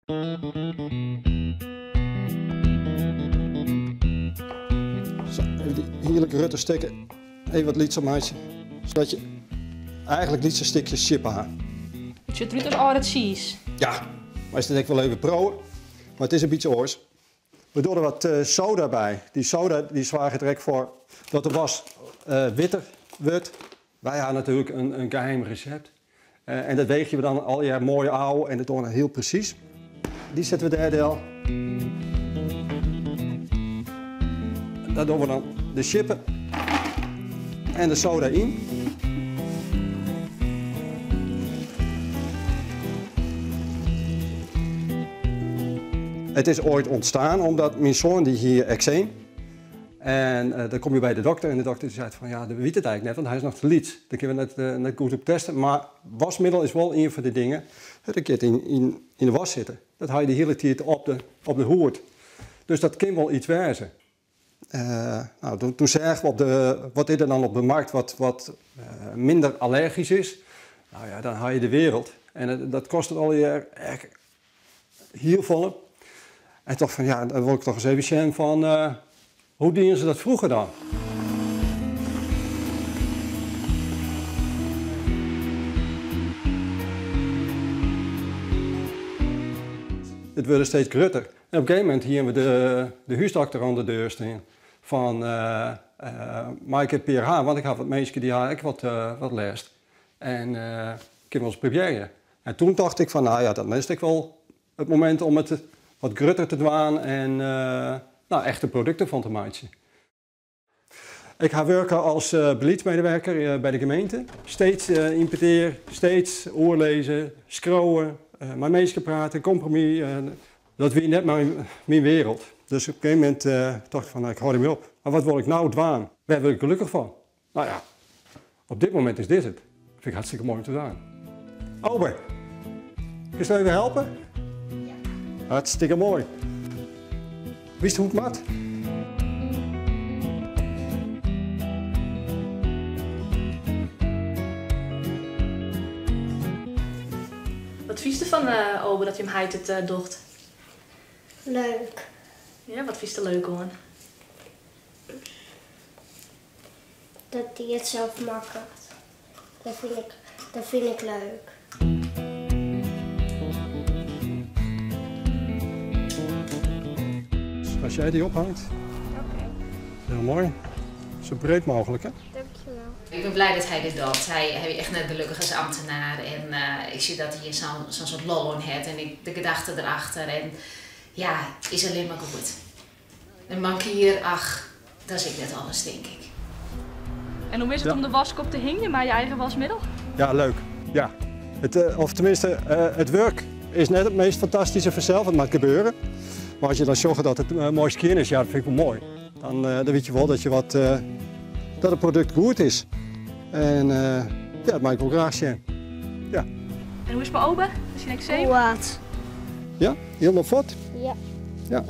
Zo, even die heerlijke rutte steken. Even wat liet maatje. Zodat je eigenlijk niet zo'n stukje chip aan. Het ziet eruit als oude cheese. Ja, maar is het denk ik wel even proeven. Maar het is een beetje oors. We doen er wat soda bij. Die soda die zorgt direct voor dat de was witter wordt. Wij hebben natuurlijk een geheim recept. En dat weeg je dan al jaar mooi ouw en dat doen we heel precies. Die zetten we deel. Daar doen we dan de chippen en de soda in. Het is ooit ontstaan omdat mijn zoon die hier eczeem. En dan kom je bij de dokter en de dokter zei van ja, we weten het eigenlijk net, want hij is nog te liet. Daar kunnen we net goed op testen. Maar wasmiddel is wel een van de dingen. Dat kan in de was zitten. Dat haal je de hele tijd op de hoed. Dus dat kan wel iets wezen. Toen zagen we wat is er dan op de markt wat minder allergisch is. Nou ja, dan haal je de wereld. En dat kost het alweer echt heel veel. En toch van ja, dan wil ik toch eens even zien van hoe deden ze dat vroeger dan? Het wordt steeds groter. En op een gegeven moment hier hebben we de huisdokter aan de deur staan van maar ik heb PRH, want ik had wat mensen die hadden wat les. En ik heb wel eens proberen. En toen dacht ik van nou ja, dan is het wel het moment om het wat groter te doen en echte producten van te maken. Ik ga werken als beleidsmedewerker bij de gemeente. Steeds importeren, steeds oorlezen, scrollen, met mensen praten, compromis. Dat weer net mijn wereld. Dus op een gegeven moment dacht ik van, ik hou ermee op. Maar wat wil ik nou doen? Waar word ik gelukkig van? Nou ja, op dit moment is dit het. Dat vind ik hartstikke mooi om te doen. Ober, kun je even helpen? Ja. Hartstikke mooi. Wist je hoe het maakt? Wat vies je van Ober dat je hem het docht? Leuk. Ja, wat vies er leuk aan? Dat hij het zelf maakt. Dat vind ik leuk. Als jij die ophangt. Oké. Heel mooi. Zo breed mogelijk, hè? Dankjewel. Ik ben blij dat hij dit doet. Hij is echt net gelukkig als ambtenaar. En ik zie dat hij hier zo'n soort lol in heeft. En de gedachte erachter. En ja, is alleen maar goed. Een bankier, ach, dat is ik net alles, denk ik. En hoe is het om de waskop te hingen met je eigen wasmiddel? Ja, leuk. Ja. Of tenminste, het werk is net het meest fantastische vanzelf. Het mag gebeuren. Maar als je dan zorgt dat het mooi skin is, ja, dat vind ik wel mooi. Dan weet je wel dat het product goed is. En ja, dat mag ik wel graag zien. Ja. En hoe is het bij Ober? Is hij niks zeven? Wat? Ja, helemaal fort. Ja. Ja.